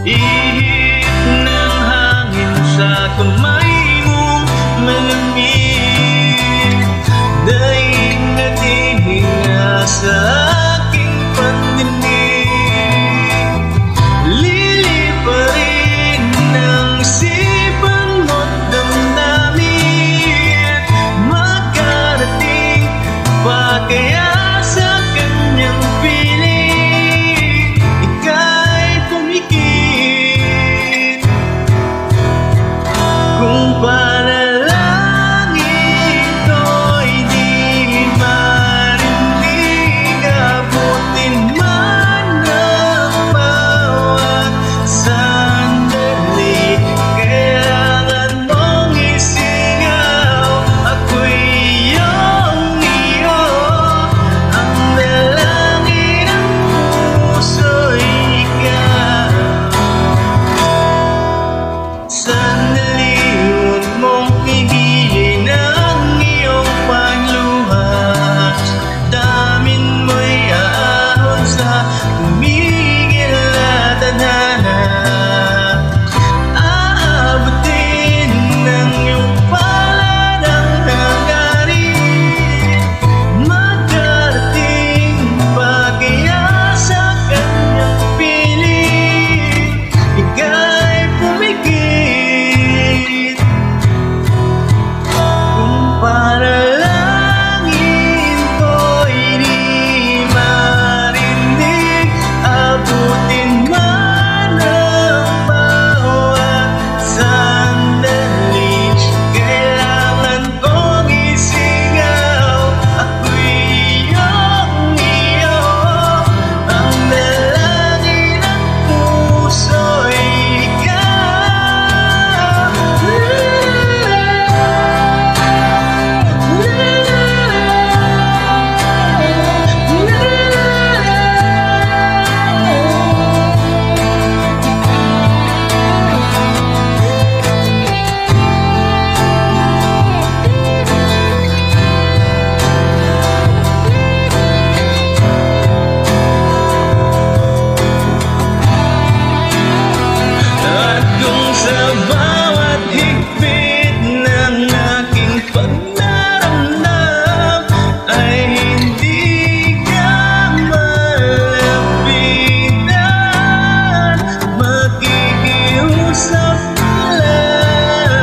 Ihip ng hangin sa kamay mong malamig, daing na tihinga sa aking pandinig. Liliparin ng isipan mo't damdamin, makarating pa kaya sa kanyang piling. Ika'y pumikit kung panalangin ko'y di marinig. Abutin man ang bawat sandali, kailangan mong isingaw. Ako'y iyong iyo, ang dalangin ng puso'y ikaw. Sandali, huwag mong pigilin ang iyong pagluha. Damin mo'y aahon sa tumigil na tadhana. Aabutin ng iyong palad ang hangarin, makarating pa kaya sa kanyang piling. Ika'y pumikit kung panalangin ko'y di marinig. Abutin man ang bawat sandali, kailangan kong isingaw. Ako'y iyong iyo, ang dalangin ng puso'y ikaw. At kung sa bawat higpit ng aking pagdaramdam ay hindi ka malapitan, makikiusap lang.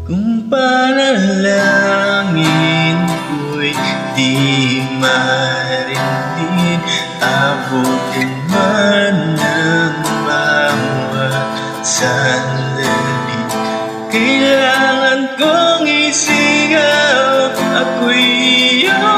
Kung panalangin ko'y di marinig, abutin man ng bawat sandali, kailangan kong isigaw. Ako'y iyo,